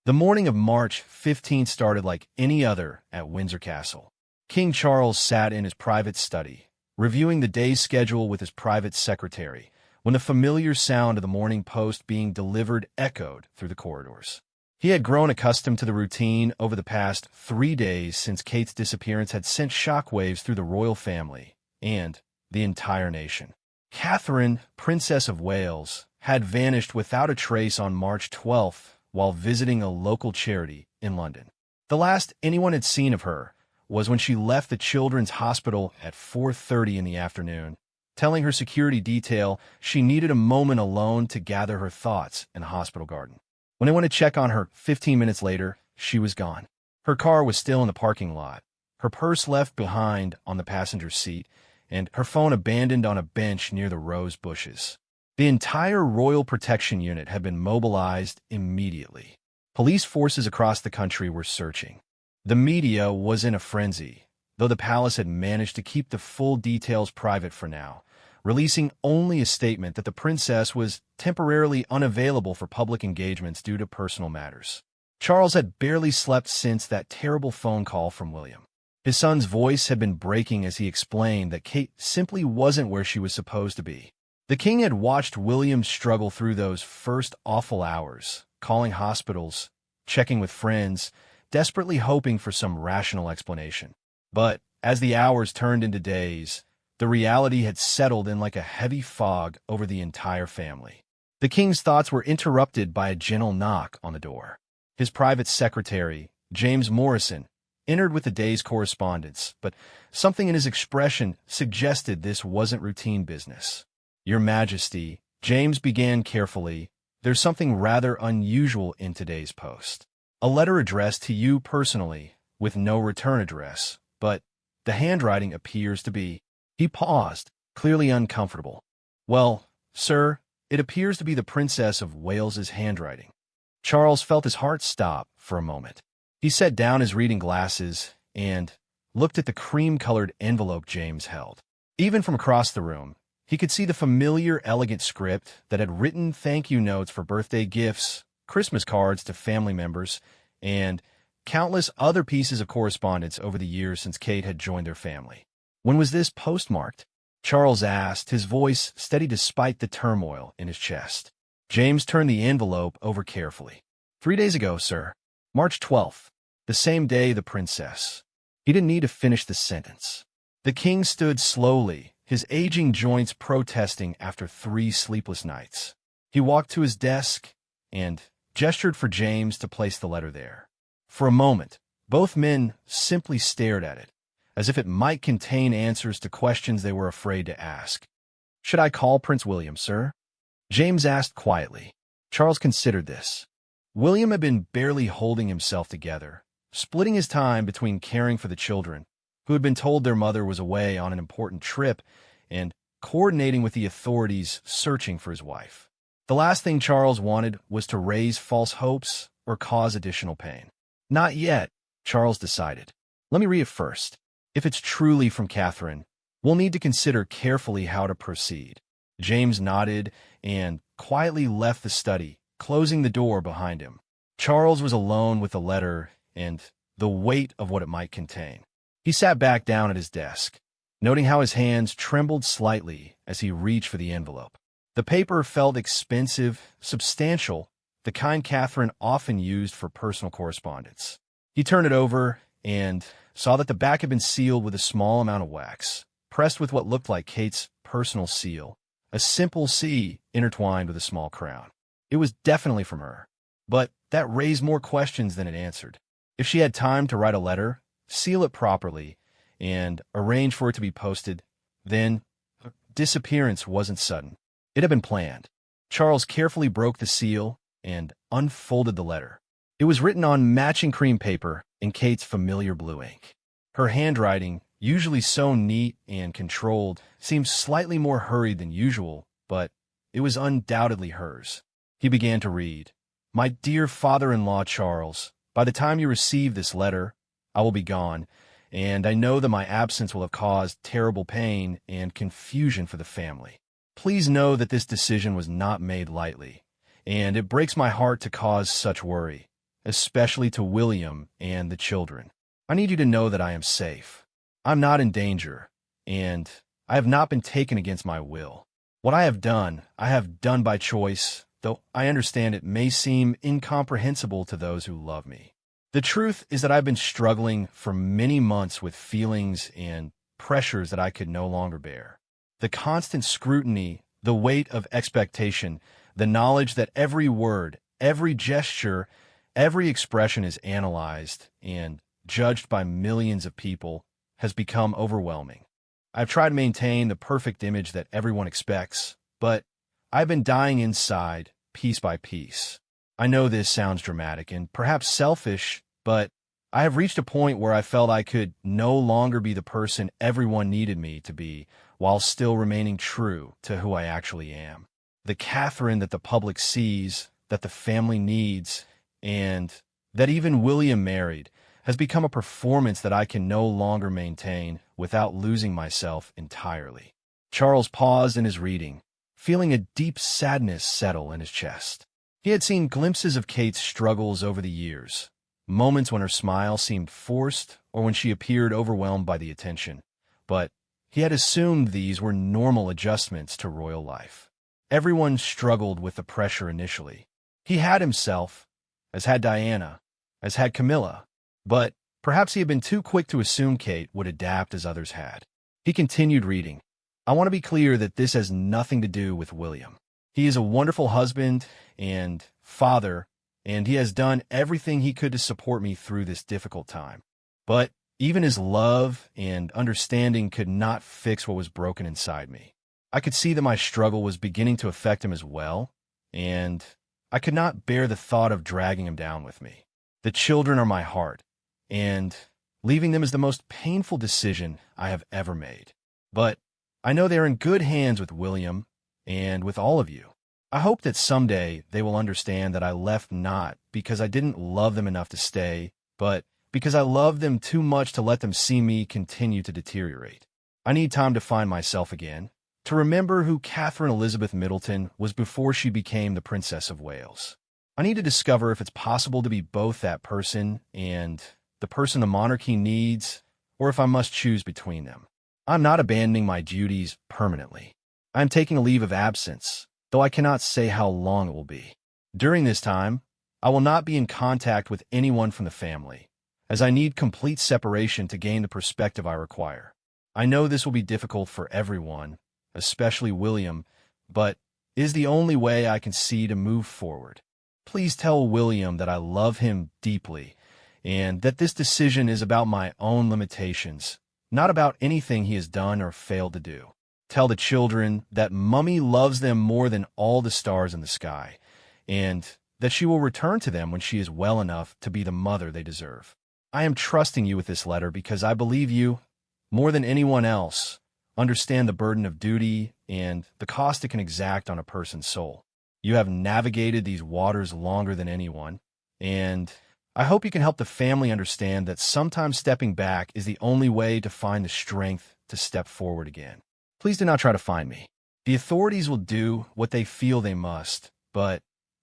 The morning of March 15th started like any other at Windsor Castle. King Charles sat in his private study, reviewing the day's schedule with his private secretary, when the familiar sound of the Morning Post being delivered echoed through the corridors. He had grown accustomed to the routine over the past 3 days since Kate's disappearance had sent shockwaves through the royal family and the entire nation. Catherine, Princess of Wales, had vanished without a trace on March 12th while visiting a local charity in London. The last anyone had seen of her was when she left the children's hospital at 4:30 in the afternoon, telling her security detail she needed a moment alone to gather her thoughts in a hospital garden. When they went to check on her 15 minutes later, she was gone. Her car was still in the parking lot, her purse left behind on the passenger seat, and her phone abandoned on a bench near the rose bushes. The entire Royal Protection Unit had been mobilized immediately. Police forces across the country were searching. The media was in a frenzy, though the palace had managed to keep the full details private for now, releasing only a statement that the princess was temporarily unavailable for public engagements due to personal matters. Charles had barely slept since that terrible phone call from William. His son's voice had been breaking as he explained that Kate simply wasn't where she was supposed to be. The king had watched William struggle through those first awful hours, calling hospitals, checking with friends, desperately hoping for some rational explanation. But as the hours turned into days, the reality had settled in like a heavy fog over the entire family. The king's thoughts were interrupted by a gentle knock on the door. His private secretary, James Morrison, entered with the day's correspondence, but something in his expression suggested this wasn't routine business. "Your Majesty," James began carefully, "there's something rather unusual in today's post. A letter addressed to you personally, with no return address, but the handwriting appears to be—" He paused, clearly uncomfortable. "Well, sir, it appears to be the Princess of Wales's handwriting." Charles felt his heart stop for a moment. He set down his reading glasses and looked at the cream-colored envelope James held. Even from across the room, he could see the familiar, elegant script that had written thank-you notes for birthday gifts, Christmas cards to family members, and countless other pieces of correspondence over the years since Kate had joined their family. "When was this postmarked?" Charles asked, his voice steady despite the turmoil in his chest. James turned the envelope over carefully. "3 days ago, sir. March 12th. The same day the princess." He didn't need to finish the sentence. The king stood slowly, his aging joints protesting after 3 sleepless nights. He walked to his desk and gestured for James to place the letter there. For a moment, both men simply stared at it, as if it might contain answers to questions they were afraid to ask. "Should I call Prince William, sir?" James asked quietly. Charles considered this. William had been barely holding himself together, splitting his time between caring for the children, who had been told their mother was away on an important trip, and coordinating with the authorities searching for his wife. The last thing Charles wanted was to raise false hopes or cause additional pain. "Not yet," Charles decided. "Let me read it first. If it's truly from Catherine, we'll need to consider carefully how to proceed." James nodded and quietly left the study, closing the door behind him. Charles was alone with the letter and the weight of what it might contain. He sat back down at his desk, noting how his hands trembled slightly as he reached for the envelope. The paper felt expensive, substantial, the kind Catherine often used for personal correspondence. He turned it over and saw that the back had been sealed with a small amount of wax, pressed with what looked like Kate's personal seal, a simple C intertwined with a small crown. It was definitely from her, but that raised more questions than it answered. If she had time to write a letter, seal it properly, and arrange for it to be posted, then her disappearance wasn't sudden. It had been planned. Charles carefully broke the seal and unfolded the letter. It was written on matching cream paper in Kate's familiar blue ink. Her handwriting, usually so neat and controlled, seemed slightly more hurried than usual, but it was undoubtedly hers. He began to read. "My dear father-in-law Charles, by the time you receive this letter, I will be gone, and I know that my absence will have caused terrible pain and confusion for the family. Please know that this decision was not made lightly, and it breaks my heart to cause such worry. especially to William and the children. I need you to know that I am safe. I'm not in danger, and I have not been taken against my will. What I have done by choice, though I understand it may seem incomprehensible to those who love me. The truth is that I've been struggling for many months with feelings and pressures that I could no longer bear. The constant scrutiny, the weight of expectation, the knowledge that every word, every gesture, every expression is analyzed and judged by millions of people has become overwhelming. I've tried to maintain the perfect image that everyone expects, but I've been dying inside, piece by piece. I know this sounds dramatic and perhaps selfish, but I have reached a point where I felt I could no longer be the person everyone needed me to be while still remaining true to who I actually am. The Catherine that the public sees, that the family needs, and that even William married has become a performance that I can no longer maintain without losing myself entirely. Charles paused in his reading, feeling a deep sadness settle in his chest. He had seen glimpses of Kate's struggles over the years, moments when her smile seemed forced or when she appeared overwhelmed by the attention, but he had assumed these were normal adjustments to royal life. Everyone struggled with the pressure initially. He had himself, as had Diana, as had Camilla, but perhaps he had been too quick to assume Kate would adapt as others had. He continued reading. I want to be clear that this has nothing to do with William. He is a wonderful husband and father, and he has done everything he could to support me through this difficult time. But even his love and understanding could not fix what was broken inside me. I could see that my struggle was beginning to affect him as well, and I could not bear the thought of dragging him down with me. The children are my heart, and leaving them is the most painful decision I have ever made. But I know they are in good hands with William and with all of you. I hope that someday they will understand that I left not because I didn't love them enough to stay, but because I loved them too much to let them see me continue to deteriorate. I need time to find myself again, to remember who Catherine Elizabeth Middleton was before she became the Princess of Wales. I need to discover if it's possible to be both that person and the person the monarchy needs, or if I must choose between them. I'm not abandoning my duties permanently. I am taking a leave of absence, though I cannot say how long it will be. During this time, I will not be in contact with anyone from the family, as I need complete separation to gain the perspective I require. I know this will be difficult for everyone, especially William, but it is the only way I can see to move forward. Please tell William that I love him deeply, and that this decision is about my own limitations, not about anything he has done or failed to do. Tell the children that Mummy loves them more than all the stars in the sky, and that she will return to them when she is well enough to be the mother they deserve. I am trusting you with this letter because I believe you, more than anyone else, understand the burden of duty and the cost it can exact on a person's soul. You have navigated these waters longer than anyone, and I hope you can help the family understand that sometimes stepping back is the only way to find the strength to step forward again. Please do not try to find me. The authorities will do what they feel they must, but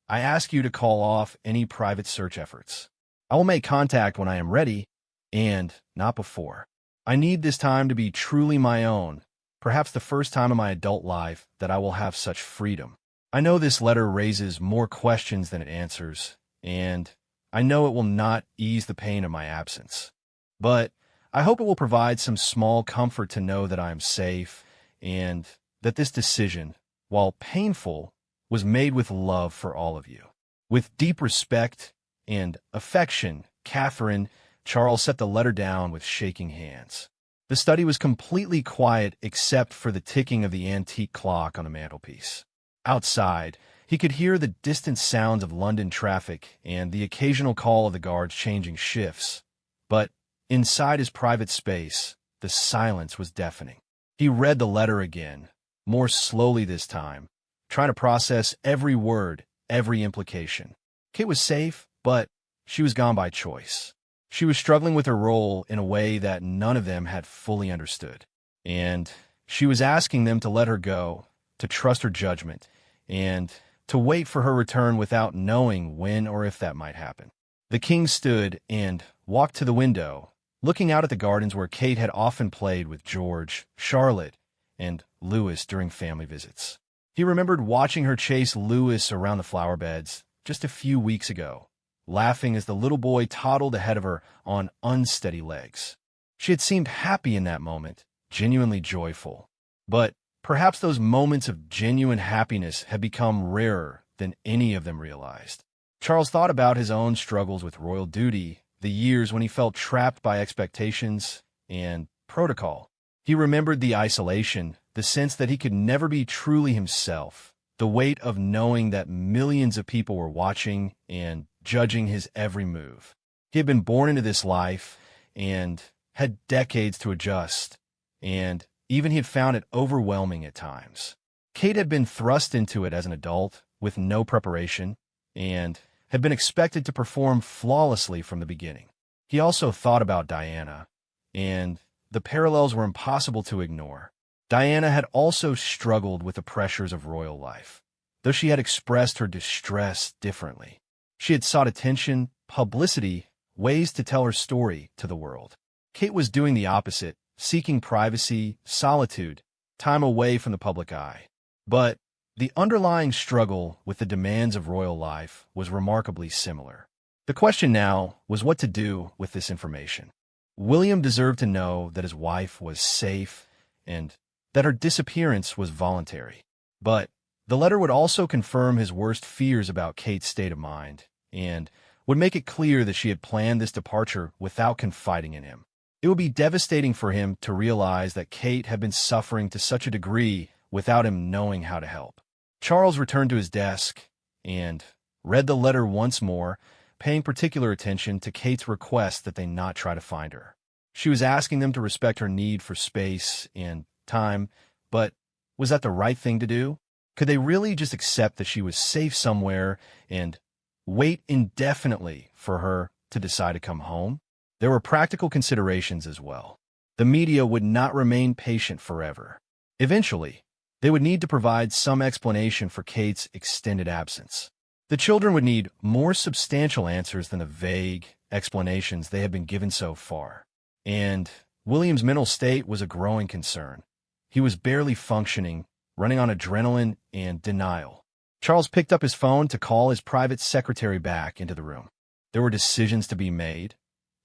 I ask you to call off any private search efforts. I will make contact when I am ready, and not before. I need this time to be truly my own, perhaps the first time in my adult life that I will have such freedom. I know this letter raises more questions than it answers, and I know it will not ease the pain of my absence. But I hope it will provide some small comfort to know that I am safe, and that this decision, while painful, was made with love for all of you. With deep respect and affection, Catherine, Charles set the letter down with shaking hands. The study was completely quiet except for the ticking of the antique clock on the mantelpiece. Outside, he could hear the distant sounds of London traffic and the occasional call of the guards changing shifts. But inside his private space, the silence was deafening. He read the letter again, more slowly this time, trying to process every word, every implication. Kate was safe, but she was gone by choice. She was struggling with her role in a way that none of them had fully understood. And she was asking them to let her go, to trust her judgment, and to wait for her return without knowing when or if that might happen. The king stood and walked to the window, looking out at the gardens where Kate had often played with George, Charlotte, and Louis during family visits. He remembered watching her chase Louis around the flower beds just a few weeks ago, laughing as the little boy toddled ahead of her on unsteady legs. She had seemed happy in that moment, genuinely joyful. But perhaps those moments of genuine happiness had become rarer than any of them realized. Charles thought about his own struggles with royal duty, the years when he felt trapped by expectations and protocol. He remembered the isolation, the sense that he could never be truly himself, the weight of knowing that millions of people were watching and judging his every move. He had been born into this life and had decades to adjust, and even he had found it overwhelming at times. Kate had been thrust into it as an adult with no preparation and had been expected to perform flawlessly from the beginning. He also thought about Diana, and the parallels were impossible to ignore. Diana had also struggled with the pressures of royal life, though she had expressed her distress differently. She had sought attention, publicity, ways to tell her story to the world. Kate was doing the opposite, seeking privacy, solitude, time away from the public eye. But the underlying struggle with the demands of royal life was remarkably similar. The question now was what to do with this information. William deserved to know that his wife was safe and that her disappearance was voluntary. But the letter would also confirm his worst fears about Kate's state of mind and would make it clear that she had planned this departure without confiding in him. It would be devastating for him to realize that Kate had been suffering to such a degree without him knowing how to help. Charles returned to his desk and read the letter once more, paying particular attention to Kate's request that they not try to find her. She was asking them to respect her need for space and time, but was that the right thing to do? Could they really just accept that she was safe somewhere and wait indefinitely for her to decide to come home? There were practical considerations as well. The media would not remain patient forever. Eventually, they would need to provide some explanation for Kate's extended absence. The children would need more substantial answers than the vague explanations they had been given so far. And William's mental state was a growing concern. He was barely functioning, running on adrenaline and denial. Charles picked up his phone to call his private secretary back into the room. There were decisions to be made,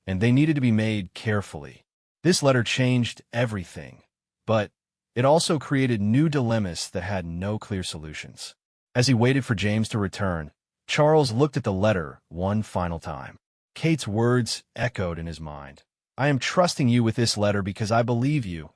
and they needed to be made carefully. This letter changed everything, but it also created new dilemmas that had no clear solutions. As he waited for James to return, Charles looked at the letter one final time. Kate's words echoed in his mind. "I am trusting you with this letter because I believe you,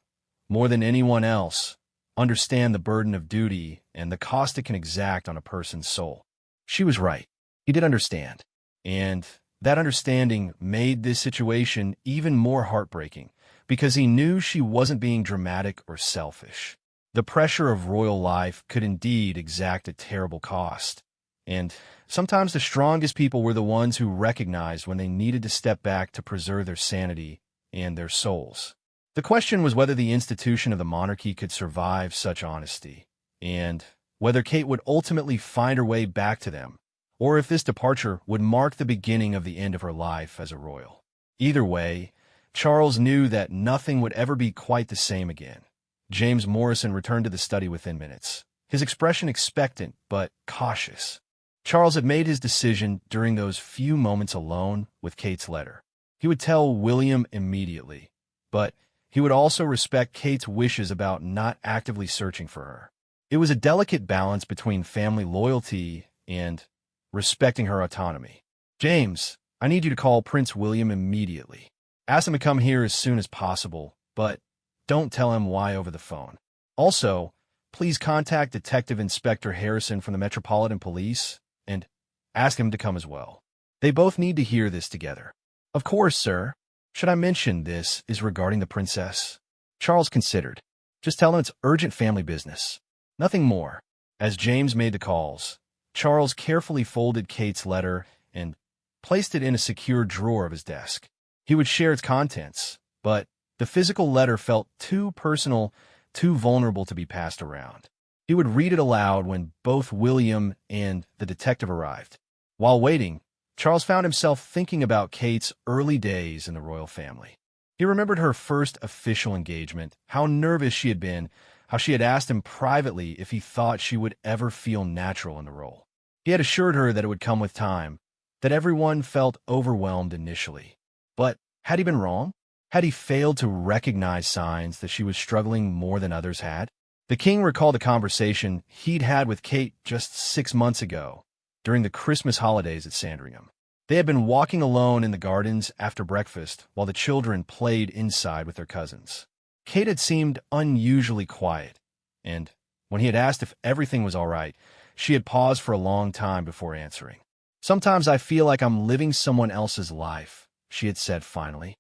more than anyone else, understand the burden of duty and the cost it can exact on a person's soul." She was right. He did understand. And that understanding made this situation even more heartbreaking because he knew she wasn't being dramatic or selfish. The pressure of royal life could indeed exact a terrible cost. And sometimes the strongest people were the ones who recognized when they needed to step back to preserve their sanity and their souls. The question was whether the institution of the monarchy could survive such honesty, and whether Kate would ultimately find her way back to them, or if this departure would mark the beginning of the end of her life as a royal. Either way, Charles knew that nothing would ever be quite the same again. James Morrison returned to the study within minutes, his expression expectant but cautious. Charles had made his decision during those few moments alone with Kate's letter. He would tell William immediately, but he would also respect Kate's wishes about not actively searching for her. It was a delicate balance between family loyalty and respecting her autonomy. "James, I need you to call Prince William immediately. Ask him to come here as soon as possible, but don't tell him why over the phone. Also, please contact Detective Inspector Harrison from the Metropolitan Police and ask him to come as well. They both need to hear this together." "Of course, sir. Should I mention this is regarding the princess?" Charles considered. "Just tell him it's urgent family business. Nothing more." As James made the calls, Charles carefully folded Kate's letter and placed it in a secure drawer of his desk. He would share its contents, but the physical letter felt too personal, too vulnerable to be passed around. He would read it aloud when both William and the detective arrived. While waiting, Charles found himself thinking about Kate's early days in the royal family. He remembered her first official engagement, how nervous she had been, how she had asked him privately if he thought she would ever feel natural in the role. He had assured her that it would come with time, that everyone felt overwhelmed initially. But had he been wrong? Had he failed to recognize signs that she was struggling more than others had? The king recalled a conversation he'd had with Kate just 6 months ago, during the Christmas holidays at Sandringham. They had been walking alone in the gardens after breakfast while the children played inside with their cousins. Kate had seemed unusually quiet, and when he had asked if everything was all right, she had paused for a long time before answering. "Sometimes I feel like I'm living someone else's life," she had said finally.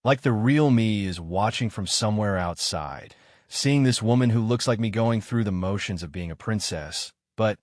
"Like the real me is watching from somewhere outside, seeing this woman who looks like me going through the motions of being a princess, but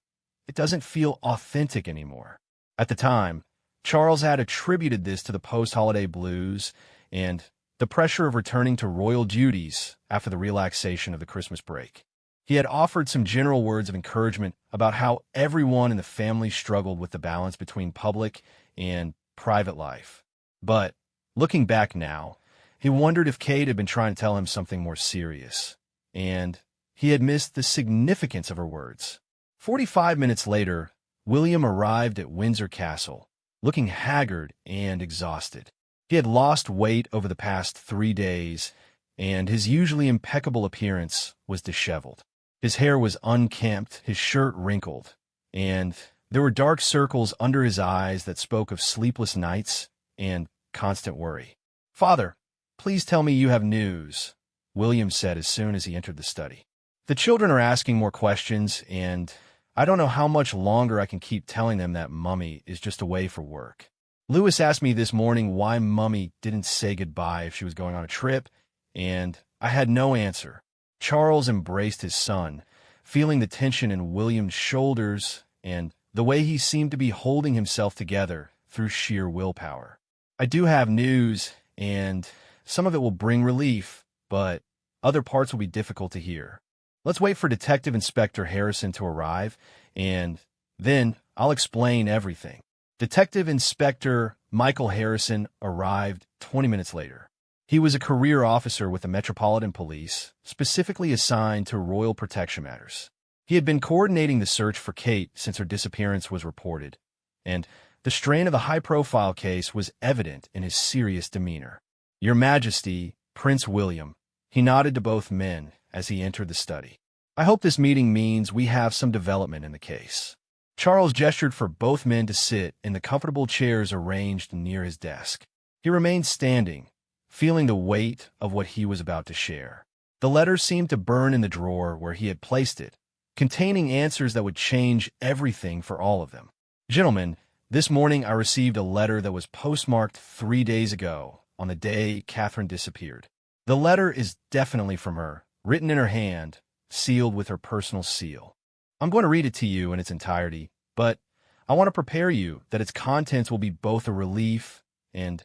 it doesn't feel authentic anymore." At the time, Charles had attributed this to the post-holiday blues and the pressure of returning to royal duties after the relaxation of the Christmas break. He had offered some general words of encouragement about how everyone in the family struggled with the balance between public and private life. But, looking back now, he wondered if Kate had been trying to tell him something more serious, and he had missed the significance of her words. 45 minutes later, William arrived at Windsor Castle, looking haggard and exhausted. He had lost weight over the past 3 days, and his usually impeccable appearance was disheveled. His hair was unkempt, his shirt wrinkled, and there were dark circles under his eyes that spoke of sleepless nights and constant worry. "Father, please tell me you have news," William said as soon as he entered the study. "The children are asking more questions, and I don't know how much longer I can keep telling them that Mummy is just away for work. Lewis asked me this morning why Mummy didn't say goodbye if she was going on a trip, and I had no answer." Charles embraced his son, feeling the tension in William's shoulders and the way he seemed to be holding himself together through sheer willpower. "I do have news, and some of it will bring relief, but other parts will be difficult to hear. Let's wait for Detective Inspector Harrison to arrive, and then I'll explain everything." Detective Inspector Michael Harrison arrived 20 minutes later. He was a career officer with the Metropolitan Police, specifically assigned to royal protection matters. He had been coordinating the search for Kate since her disappearance was reported, and the strain of the high-profile case was evident in his serious demeanor. "Your Majesty, Prince William," he nodded to both men as he entered the study. "I hope this meeting means we have some development in the case." Charles gestured for both men to sit in the comfortable chairs arranged near his desk. He remained standing, feeling the weight of what he was about to share. The letter seemed to burn in the drawer where he had placed it, containing answers that would change everything for all of them. "Gentlemen, this morning I received a letter that was postmarked 3 days ago, on the day Catherine disappeared. The letter is definitely from her, written in her hand, sealed with her personal seal. I'm going to read it to you in its entirety, but I want to prepare you that its contents will be both a relief and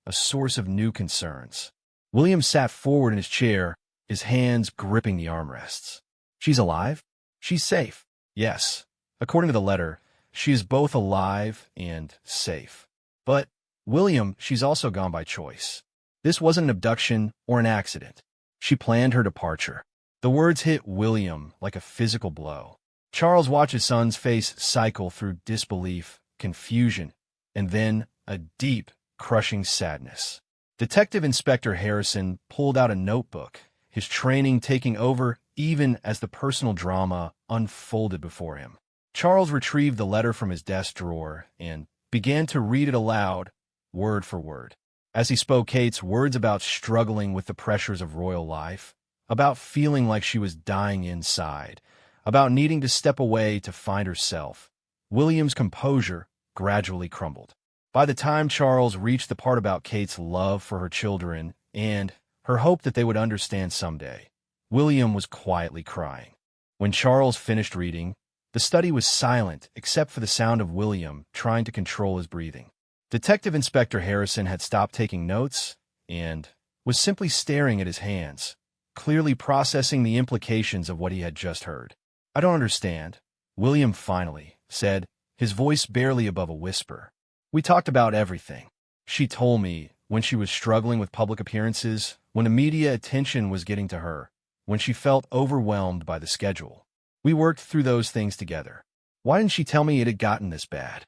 a source of new concerns." William sat forward in his chair, his hands gripping the armrests. "She's alive? She's safe?" "Yes. According to the letter, she is both alive and safe. But, William, she's also gone by choice. This wasn't an abduction or an accident. She planned her departure." The words hit William like a physical blow. Charles watched his son's face cycle through disbelief, confusion, and then a deep, crushing sadness. Detective Inspector Harrison pulled out a notebook, his training taking over even as the personal drama unfolded before him. Charles retrieved the letter from his desk drawer and began to read it aloud, word for word. As he spoke Kate's words about struggling with the pressures of royal life, about feeling like she was dying inside, about needing to step away to find herself, William's composure gradually crumbled. By the time Charles reached the part about Kate's love for her children and her hope that they would understand someday, William was quietly crying. When Charles finished reading, the study was silent except for the sound of William trying to control his breathing. Detective Inspector Harrison had stopped taking notes and was simply staring at his hands, clearly processing the implications of what he had just heard. "I don't understand," William finally said, his voice barely above a whisper. We talked about everything. She told me when she was struggling with public appearances, when the media attention was getting to her, when she felt overwhelmed by the schedule. We worked through those things together. Why didn't she tell me it had gotten this bad?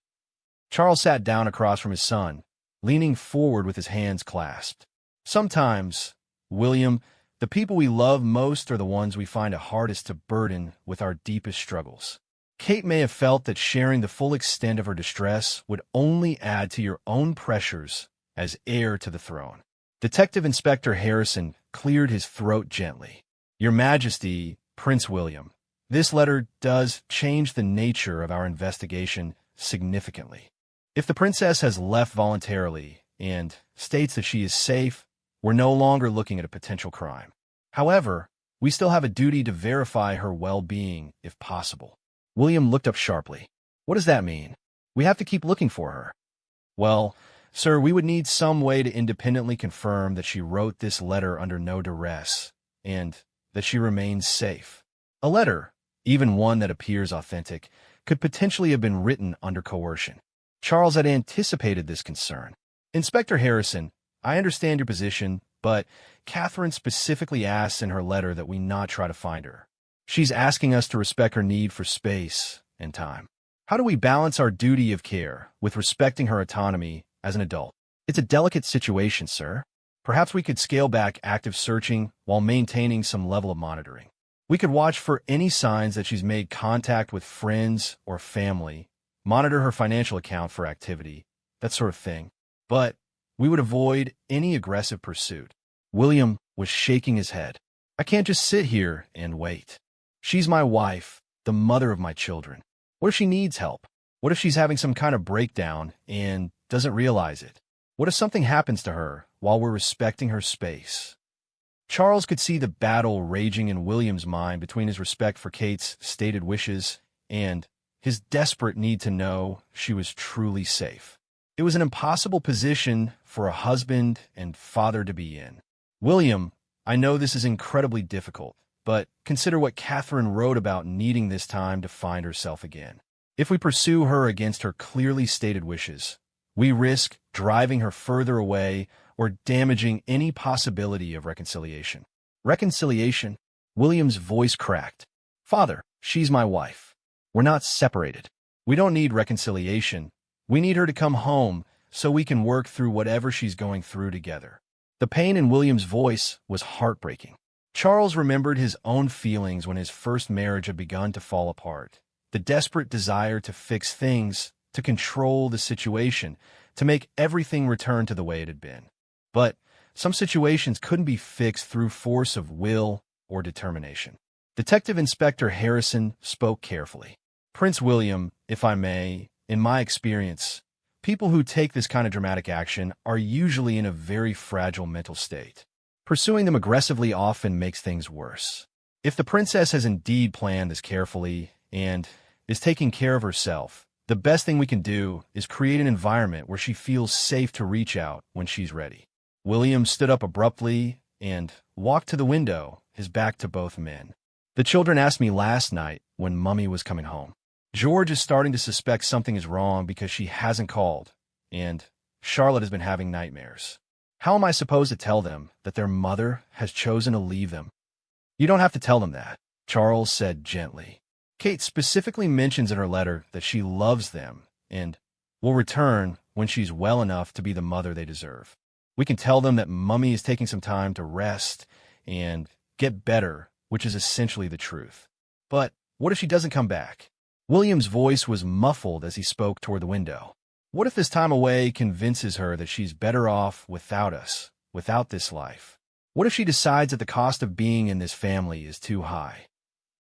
Charles sat down across from his son, leaning forward with his hands clasped. Sometimes, William, the people we love most are the ones we find it hardest to burden with our deepest struggles. Kate may have felt that sharing the full extent of her distress would only add to your own pressures as heir to the throne. Detective Inspector Harrison cleared his throat gently. Your Majesty, Prince William, this letter does change the nature of our investigation significantly. If the princess has left voluntarily and states that she is safe, we're no longer looking at a potential crime. However, we still have a duty to verify her well-being if possible. William looked up sharply. What does that mean? We have to keep looking for her. Well, sir, we would need some way to independently confirm that she wrote this letter under no duress and that she remains safe. A letter, even one that appears authentic, could potentially have been written under coercion. Charles had anticipated this concern. Inspector Harrison, I understand your position, but Catherine specifically asks in her letter that we not try to find her. She's asking us to respect her need for space and time. How do we balance our duty of care with respecting her autonomy as an adult? It's a delicate situation, sir. Perhaps we could scale back active searching while maintaining some level of monitoring. We could watch for any signs that she's made contact with friends or family, monitor her financial account for activity, that sort of thing. But we would avoid any aggressive pursuit. William was shaking his head. I can't just sit here and wait. She's my wife, the mother of my children. What if she needs help? What if she's having some kind of breakdown and doesn't realize it? What if something happens to her while we're respecting her space? Charles could see the battle raging in William's mind between his respect for Kate's stated wishes and his desperate need to know she was truly safe. It was an impossible position for a husband and father to be in. William, I know this is incredibly difficult, but consider what Catherine wrote about needing this time to find herself again. If we pursue her against her clearly stated wishes, we risk driving her further away or damaging any possibility of reconciliation. Reconciliation? William's voice cracked. Father, she's my wife. We're not separated. We don't need reconciliation. We need her to come home so we can work through whatever she's going through together. The pain in William's voice was heartbreaking. Charles remembered his own feelings when his first marriage had begun to fall apart. The desperate desire to fix things, to control the situation, to make everything return to the way it had been. But some situations couldn't be fixed through force of will or determination. Detective Inspector Harrison spoke carefully. Prince William, if I may, in my experience, people who take this kind of dramatic action are usually in a very fragile mental state. Pursuing them aggressively often makes things worse. If the princess has indeed planned this carefully and is taking care of herself, the best thing we can do is create an environment where she feels safe to reach out when she's ready. William stood up abruptly and walked to the window, his back to both men. The children asked me last night when Mummy was coming home. George is starting to suspect something is wrong because she hasn't called, and Charlotte has been having nightmares. How am I supposed to tell them that their mother has chosen to leave them? You don't have to tell them that, Charles said gently. Kate specifically mentions in her letter that she loves them and will return when she's well enough to be the mother they deserve. We can tell them that Mummy is taking some time to rest and get better, which is essentially the truth. But what if she doesn't come back? William's voice was muffled as he spoke toward the window. What if this time away convinces her that she's better off without us, without this life? What if she decides that the cost of being in this family is too high?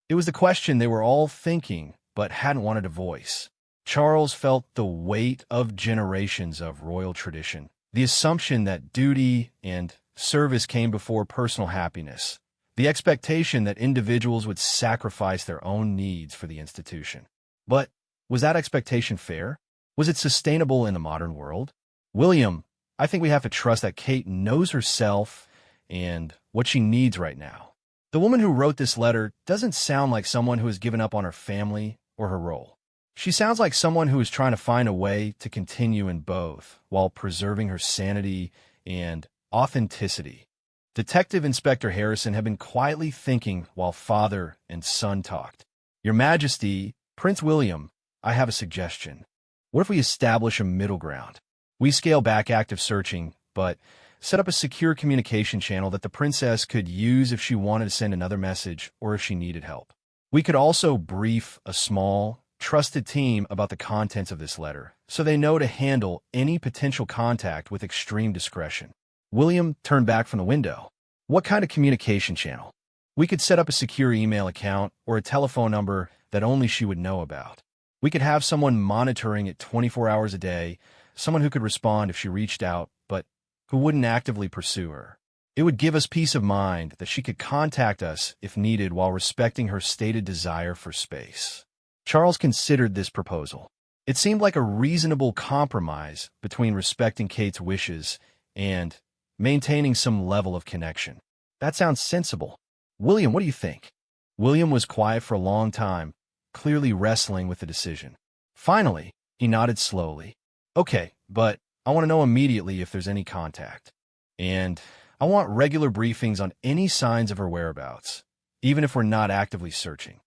It was the question they were all thinking but hadn't wanted to voice. Charles felt the weight of generations of royal tradition, the assumption that duty and service came before personal happiness, the expectation that individuals would sacrifice their own needs for the institution. But was that expectation fair? Was it sustainable in the modern world? William, I think we have to trust that Kate knows herself and what she needs right now. The woman who wrote this letter doesn't sound like someone who has given up on her family or her role. She sounds like someone who is trying to find a way to continue in both while preserving her sanity and authenticity. Detective Inspector Harrison had been quietly thinking while father and son talked. Your Majesty, Prince William, I have a suggestion. What if we establish a middle ground? We scale back active searching, but set up a secure communication channel that the princess could use if she wanted to send another message or if she needed help. We could also brief a small, trusted team about the contents of this letter, so they know to handle any potential contact with extreme discretion. William turned back from the window. What kind of communication channel? We could set up a secure email account or a telephone number that only she would know about. We could have someone monitoring it 24 hours a day, someone who could respond if she reached out, but who wouldn't actively pursue her. It would give us peace of mind that she could contact us if needed while respecting her stated desire for space. Charles considered this proposal. It seemed like a reasonable compromise between respecting Kate's wishes and maintaining some level of connection. That sounds sensible. William, what do you think? William was quiet for a long time, clearly wrestling with the decision. Finally, he nodded slowly. Okay, but I want to know immediately if there's any contact. And I want regular briefings on any signs of her whereabouts, even if we're not actively searching.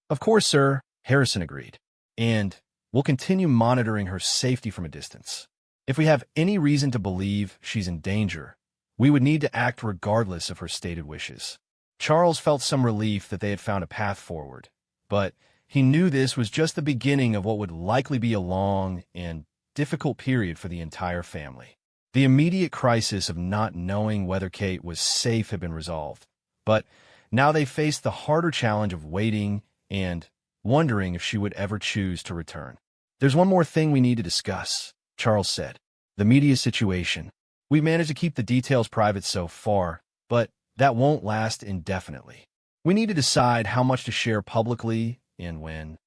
Of course, sir, Harrison agreed. And we'll continue monitoring her safety from a distance. If we have any reason to believe she's in danger, we would need to act regardless of her stated wishes. Charles felt some relief that they had found a path forward, but he knew this was just the beginning of what would likely be a long and difficult period for the entire family. The immediate crisis of not knowing whether Kate was safe had been resolved, but now they faced the harder challenge of waiting and wondering if she would ever choose to return. There's one more thing we need to discuss, Charles said. The media situation. We've managed to keep the details private so far, but that won't last indefinitely. We need to decide how much to share publicly and when.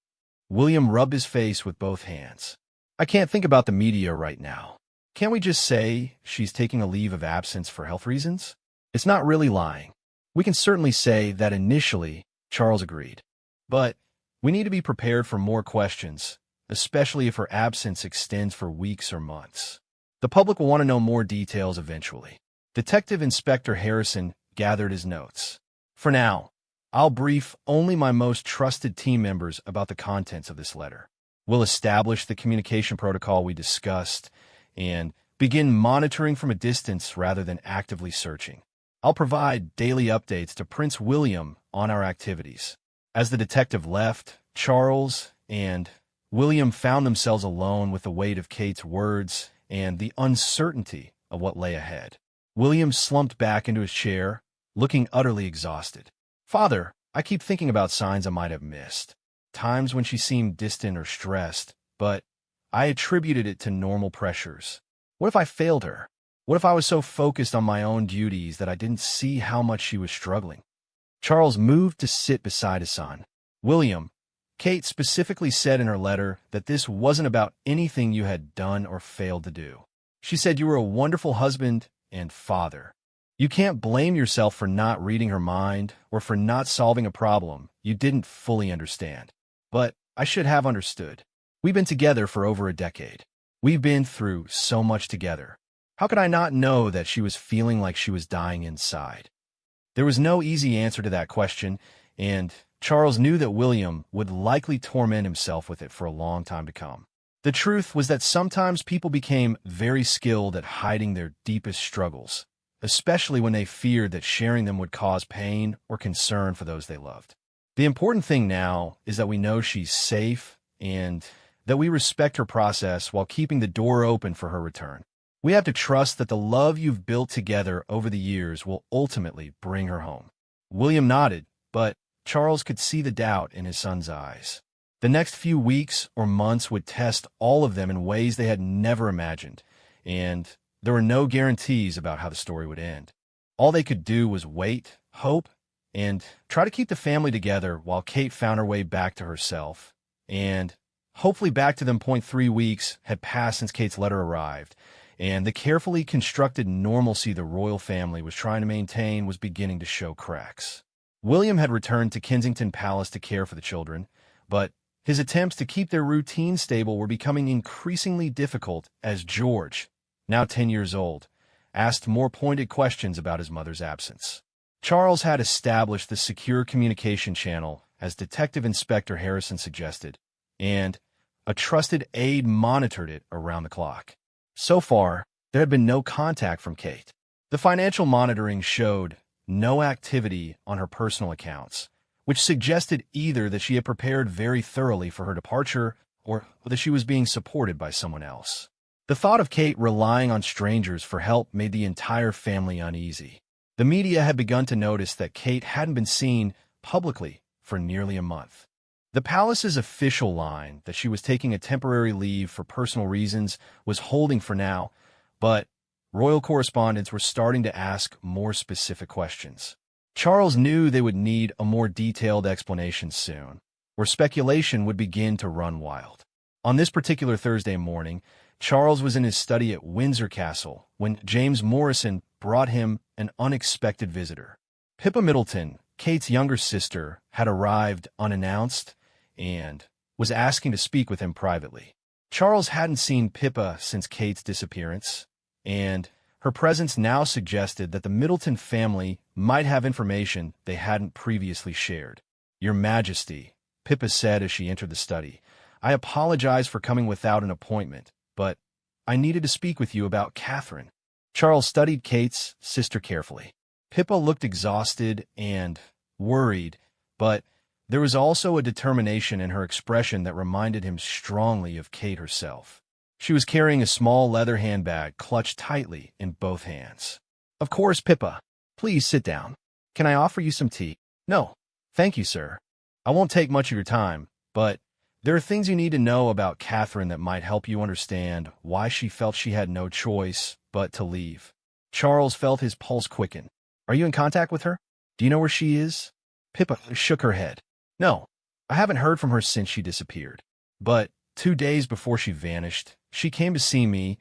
William rubbed his face with both hands. I can't think about the media right now. Can't we just say she's taking a leave of absence for health reasons? It's not really lying. We can certainly say that initially, Charles agreed. But we need to be prepared for more questions, especially if her absence extends for weeks or months. The public will want to know more details eventually. Detective Inspector Harrison gathered his notes. For now, I'll brief only my most trusted team members about the contents of this letter. We'll establish the communication protocol we discussed and begin monitoring from a distance rather than actively searching. I'll provide daily updates to Prince William on our activities. As the detective left, Charles and William found themselves alone with the weight of Kate's words and the uncertainty of what lay ahead. William slumped back into his chair, looking utterly exhausted. Father, I keep thinking about signs I might have missed. Times when she seemed distant or stressed, but I attributed it to normal pressures. What if I failed her? What if I was so focused on my own duties that I didn't see how much she was struggling? Charles moved to sit beside his son. William, Kate specifically said in her letter that this wasn't about anything you had done or failed to do. She said you were a wonderful husband and father. You can't blame yourself for not reading her mind or for not solving a problem you didn't fully understand. But I should have understood. We've been together for over a decade. We've been through so much together. How could I not know that she was feeling like she was dying inside? There was no easy answer to that question, and Charles knew that William would likely torment himself with it for a long time to come. The truth was that sometimes people became very skilled at hiding their deepest struggles, especially when they feared that sharing them would cause pain or concern for those they loved. The important thing now is that we know she's safe and that we respect her process while keeping the door open for her return. We have to trust that the love you've built together over the years will ultimately bring her home. William nodded, but Charles could see the doubt in his son's eyes. The next few weeks or months would test all of them in ways they had never imagined, and there were no guarantees about how the story would end. All they could do was wait, hope, and try to keep the family together while Kate found her way back to herself, and hopefully back to them. 3 weeks had passed since Kate's letter arrived, and the carefully constructed normalcy the royal family was trying to maintain was beginning to show cracks. William had returned to Kensington Palace to care for the children, but His attempts to keep their routine stable were becoming increasingly difficult as George, now 10 years old, asked more pointed questions about his mother's absence. Charles had established the secure communication channel, as Detective Inspector Harrison suggested, and a trusted aide monitored it around the clock. So far, there had been no contact from Kate. The financial monitoring showed no activity on her personal accounts, which suggested either that she had prepared very thoroughly for her departure or that she was being supported by someone else. The thought of Kate relying on strangers for help made the entire family uneasy. The media had begun to notice that Kate hadn't been seen publicly for nearly a month. The palace's official line that she was taking a temporary leave for personal reasons was holding for now, but royal correspondents were starting to ask more specific questions. Charles knew they would need a more detailed explanation soon, or speculation would begin to run wild. On this particular Thursday morning, Charles was in his study at Windsor Castle when James Morrison brought him an unexpected visitor. Pippa Middleton, Kate's younger sister, had arrived unannounced and was asking to speak with him privately. Charles hadn't seen Pippa since Kate's disappearance, and her presence now suggested that the Middleton family might have information they hadn't previously shared. "Your Majesty," Pippa said as she entered the study, "I apologize for coming without an appointment, but I needed to speak with you about Catherine." Charles studied Kate's sister carefully. Pippa looked exhausted and worried, but there was also a determination in her expression that reminded him strongly of Kate herself. She was carrying a small leather handbag clutched tightly in both hands. "Of course, Pippa. Please sit down. Can I offer you some tea?" "No, thank you, sir. I won't take much of your time, but there are things you need to know about Catherine that might help you understand why she felt she had no choice but to leave." Charles felt his pulse quicken. "Are you in contact with her? Do you know where she is?" Pippa shook her head. "No, I haven't heard from her since she disappeared. But 2 days before she vanished, she came to see me,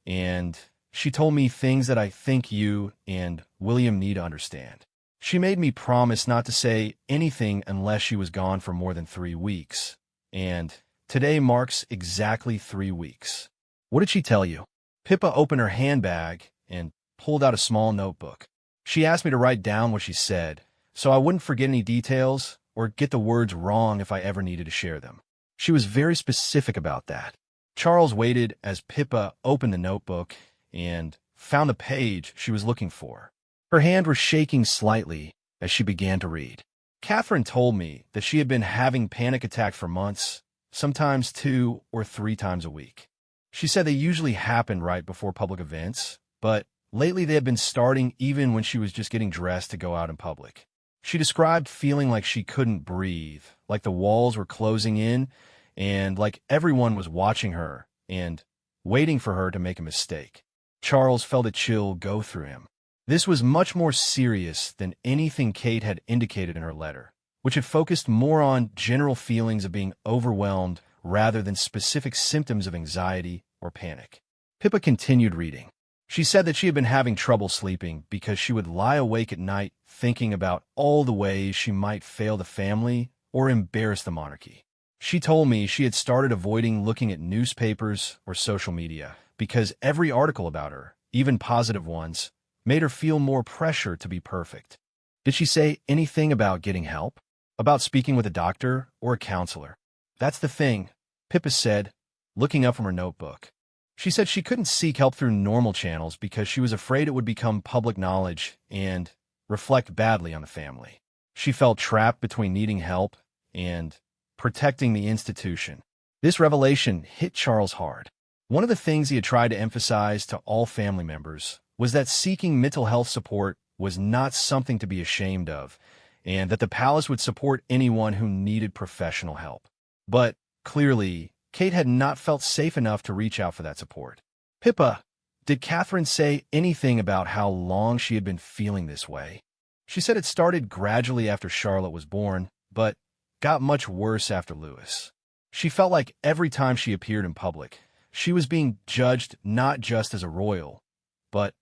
and she told me things that I think you and William need to understand. She made me promise not to say anything unless she was gone for more than 3 weeks. And today marks exactly 3 weeks." "What did she tell you?" Pippa opened her handbag and pulled out a small notebook. "She asked me to write down what she said, so I wouldn't forget any details or get the words wrong if I ever needed to share them. She was very specific about that." Charles waited as Pippa opened the notebook and found the page she was looking for. Her hand was shaking slightly as she began to read. "Catherine told me that she had been having panic attacks for months, sometimes 2 or 3 times a week. She said they usually happened right before public events, but lately they had been starting even when she was just getting dressed to go out in public. She described feeling like she couldn't breathe, like the walls were closing in, and like everyone was watching her and waiting for her to make a mistake." Charles felt a chill go through him. This was much more serious than anything Kate had indicated in her letter, which had focused more on general feelings of being overwhelmed rather than specific symptoms of anxiety or panic. Pippa continued reading. She said that she had been having trouble sleeping because she would lie awake at night thinking about all the ways she might fail the family or embarrass the monarchy. She told me she had started avoiding looking at newspapers or social media because every article about her, even positive ones, made her feel more pressure to be perfect. "Did she say anything about getting help? About speaking with a doctor or a counselor?" "That's the thing," Pippa said, looking up from her notebook. She said she couldn't seek help through normal channels because she was afraid it would become public knowledge and reflect badly on the family. She felt trapped between needing help and protecting the institution. This revelation hit Charles hard. One of the things he had tried to emphasize to all family members was that seeking mental health support was not something to be ashamed of, and that the palace would support anyone who needed professional help. But clearly, Kate had not felt safe enough to reach out for that support. "Pippa, did Catherine say anything about how long she had been feeling this way?" "She said it started gradually after Charlotte was born, but got much worse after Louis. She felt like every time she appeared in public, she was being judged not just as a royal, but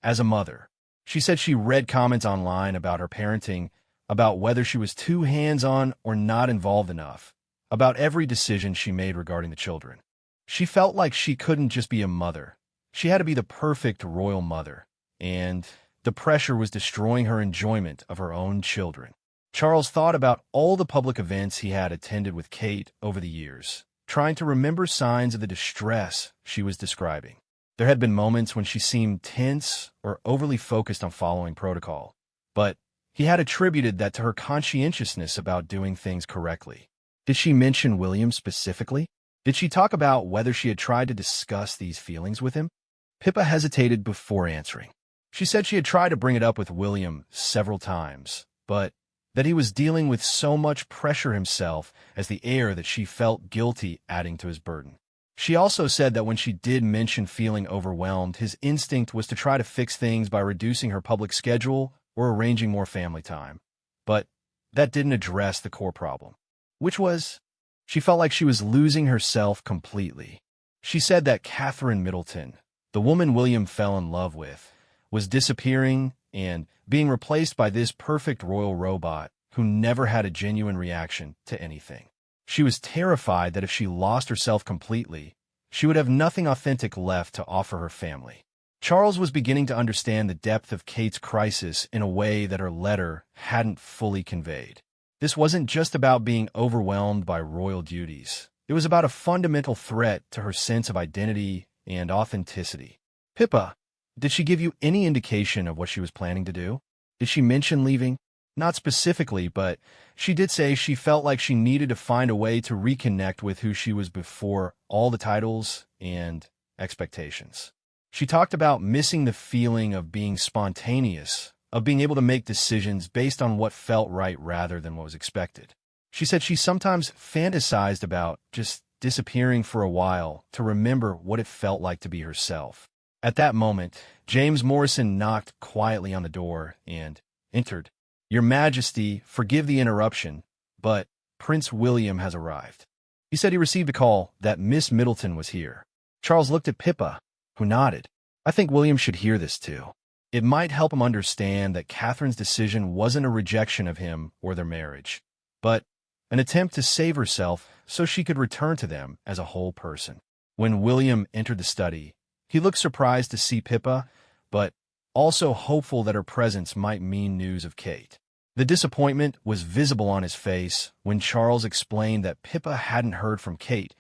as a mother. She said she read comments online about her parenting, about whether she was too hands-on or not involved enough, about every decision she made regarding the children. She felt like she couldn't just be a mother. She had to be the perfect royal mother, and the pressure was destroying her enjoyment of her own children. Charles thought about all the public events he had attended with Kate over the years, trying to remember signs of the distress she was describing. There had been moments when she seemed tense or overly focused on following protocol, but he had attributed that to her conscientiousness about doing things correctly. Did she mention William specifically? Did she talk about whether she had tried to discuss these feelings with him? Pippa hesitated before answering. She said she had tried to bring it up with William several times, but that he was dealing with so much pressure himself as the heir that she felt guilty adding to his burden. She also said that when she did mention feeling overwhelmed, his instinct was to try to fix things by reducing her public schedule or arranging more family time. But that didn't address the core problem, which was she felt like she was losing herself completely. She said that Catherine Middleton, the woman William fell in love with, was disappearing and being replaced by this perfect royal robot who never had a genuine reaction to anything. She was terrified that if she lost herself completely, she would have nothing authentic left to offer her family. Charles was beginning to understand the depth of Kate's crisis in a way that her letter hadn't fully conveyed. This wasn't just about being overwhelmed by royal duties. It was about a fundamental threat to her sense of identity and authenticity. Pippa, did she give you any indication of what she was planning to do? Did she mention leaving? Not specifically, but she did say she felt like she needed to find a way to reconnect with who she was before all the titles and expectations. She talked about missing the feeling of being spontaneous, of being able to make decisions based on what felt right rather than what was expected. She said she sometimes fantasized about just disappearing for a while to remember what it felt like to be herself. At that moment, James Morrison knocked quietly on the door and entered. "Your Majesty, forgive the interruption, but Prince William has arrived." He said he received a call that Miss Middleton was here. Charles looked at Pippa, who nodded. "I think William should hear this too. It might help him understand that Catherine's decision wasn't a rejection of him or their marriage, but an attempt to save herself so she could return to them as a whole person." When William entered the study, he looked surprised to see Pippa, but also hopeful that her presence might mean news of Kate. The disappointment was visible on his face when Charles explained that Pippa hadn't heard from Kate,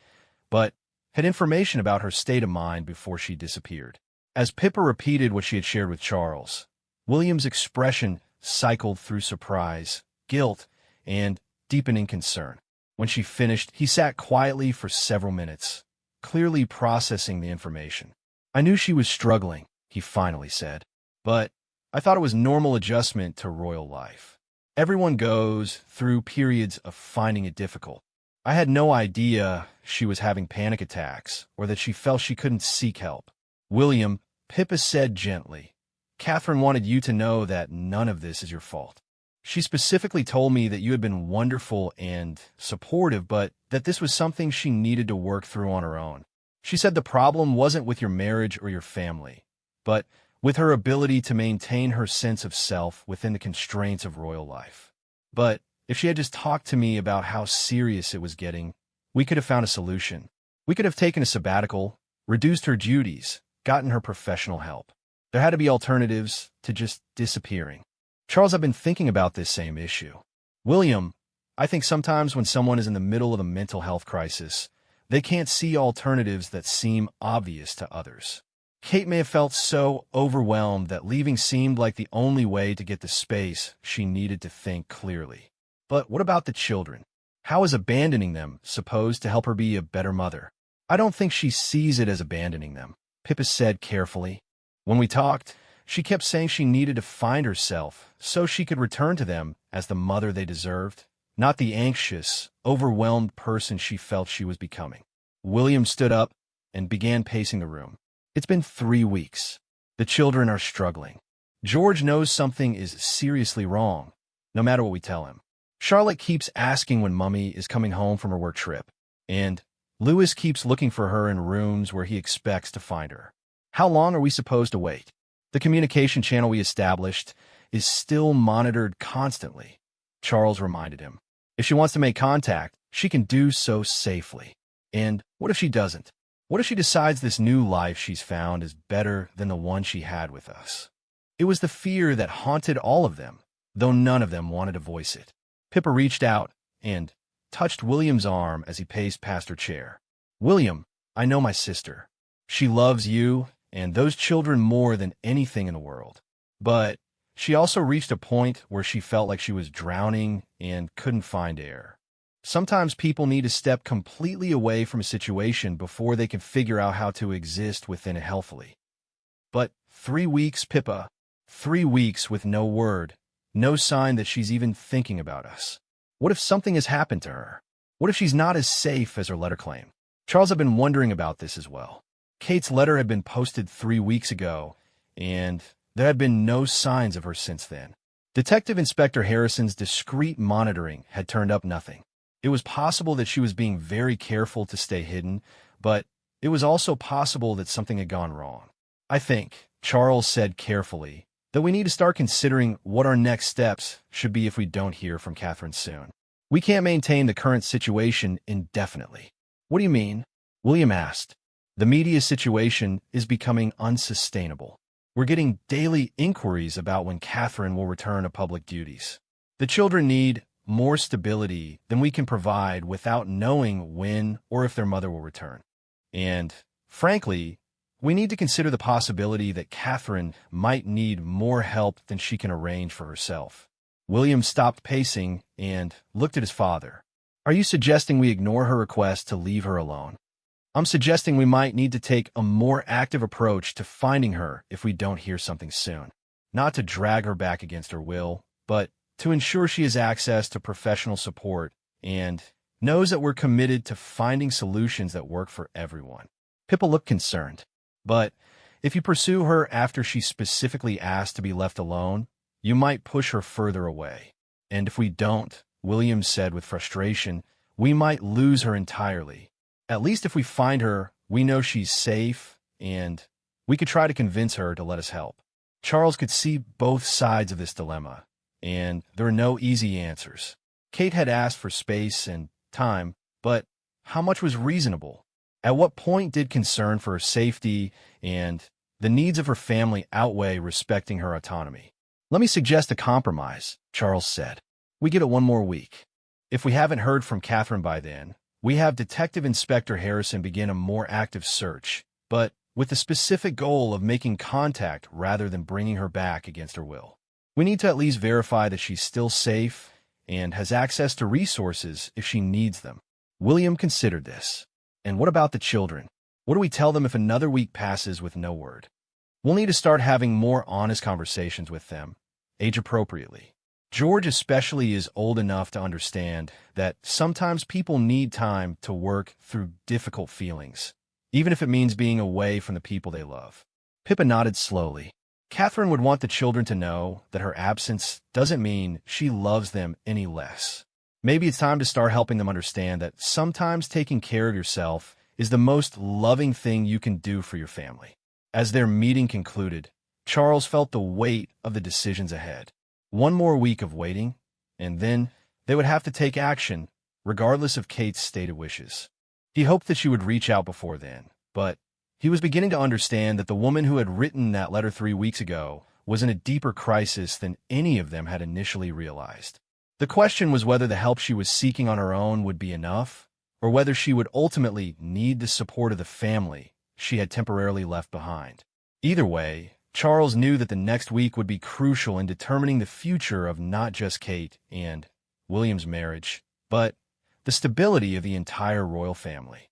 but had information about her state of mind before she disappeared. As Pippa repeated what she had shared with Charles, William's expression cycled through surprise, guilt, and deepening concern. When she finished, he sat quietly for several minutes, clearly processing the information. "I knew she was struggling," he finally said, "but I thought it was normal adjustment to royal life. Everyone goes through periods of finding it difficult. I had no idea she was having panic attacks or that she felt she couldn't seek help." "William," Pippa said gently, "Catherine wanted you to know that none of this is your fault. She specifically told me that you had been wonderful and supportive, but that this was something she needed to work through on her own. She said the problem wasn't with your marriage or your family, but with her ability to maintain her sense of self within the constraints of royal life. But if she had just talked to me about how serious it was getting, we could have found a solution. We could have taken a sabbatical, reduced her duties, gotten her professional help. There had to be alternatives to just disappearing." Charles, "I've been thinking about this same issue. William, I think sometimes when someone is in the middle of a mental health crisis, they can't see alternatives that seem obvious to others. Kate may have felt so overwhelmed that leaving seemed like the only way to get the space she needed to think clearly. But what about the children? How is abandoning them supposed to help her be a better mother?" "I don't think she sees it as abandoning them," Pippa said carefully. "When we talked, she kept saying she needed to find herself so she could return to them as the mother they deserved, not the anxious, overwhelmed person she felt she was becoming." William stood up and began pacing the room. "It's been 3 weeks. The children are struggling. George knows something is seriously wrong, no matter what we tell him. Charlotte keeps asking when Mummy is coming home from her work trip, and Louis keeps looking for her in rooms where he expects to find her. How long are we supposed to wait? The communication channel we established is still monitored constantly," Charles reminded him. "If she wants to make contact, she can do so safely. And what if she doesn't? What if she decides this new life she's found is better than the one she had with us? It was the fear that haunted all of them, though none of them wanted to voice it. Pippa reached out and touched William's arm as he paced past her chair. "William, I know my sister. She loves you and those children more than anything in the world. But she also reached a point where she felt like she was drowning and couldn't find air. Sometimes people need to step completely away from a situation before they can figure out how to exist within it healthily. But 3 weeks, Pippa, 3 weeks with no word, no sign that she's even thinking about us. What if something has happened to her? What if she's not as safe as her letter claimed?" Charles had been wondering about this as well. Kate's letter had been posted 3 weeks ago, and there had been no signs of her since then. Detective Inspector Harrison's discreet monitoring had turned up nothing. It was possible that she was being very careful to stay hidden, but it was also possible that something had gone wrong. "I think," Charles said carefully, "that we need to start considering what our next steps should be if we don't hear from Catherine soon. We can't maintain the current situation indefinitely." "What do you mean?" William asked. "The media situation is becoming unsustainable. We're getting daily inquiries about when Catherine will return to public duties. The children need more stability than we can provide without knowing when or if their mother will return. And, frankly, we need to consider the possibility that Catherine might need more help than she can arrange for herself." William stopped pacing and looked at his father. "Are you suggesting we ignore her request to leave her alone?" "I'm suggesting we might need to take a more active approach to finding her if we don't hear something soon. Not to drag her back against her will, but to ensure she has access to professional support and knows that we're committed to finding solutions that work for everyone." Pippa looked concerned. "But if you pursue her after she specifically asked to be left alone, you might push her further away. And if we don't," Williams said with frustration, "we might lose her entirely. At least if we find her, we know she's safe, and we could try to convince her to let us help." Charles could see both sides of this dilemma, and there were no easy answers. Kate had asked for space and time, but how much was reasonable? At what point did concern for her safety and the needs of her family outweigh respecting her autonomy? "Let me suggest a compromise," Charles said. "We give it 1 more week. If we haven't heard from Catherine by then, we have Detective Inspector Harrison begin a more active search, but with the specific goal of making contact rather than bringing her back against her will. We need to at least verify that she's still safe and has access to resources if she needs them." William considered this. "And what about the children? What do we tell them if another week passes with no word?" "We'll need to start having more honest conversations with them, age-appropriately. George especially is old enough to understand that sometimes people need time to work through difficult feelings, even if it means being away from the people they love." Pippa nodded slowly. Catherine would want the children to know that her absence doesn't mean she loves them any less. Maybe it's time to start helping them understand that sometimes taking care of yourself is the most loving thing you can do for your family. As their meeting concluded, Charles felt the weight of the decisions ahead. 1 more week of waiting, and then they would have to take action, regardless of Kate's stated wishes. He hoped that she would reach out before then, but he was beginning to understand that the woman who had written that letter 3 weeks ago was in a deeper crisis than any of them had initially realized. The question was whether the help she was seeking on her own would be enough, or whether she would ultimately need the support of the family she had temporarily left behind. Either way, Charles knew that the next week would be crucial in determining the future of not just Kate and William's marriage, but the stability of the entire royal family.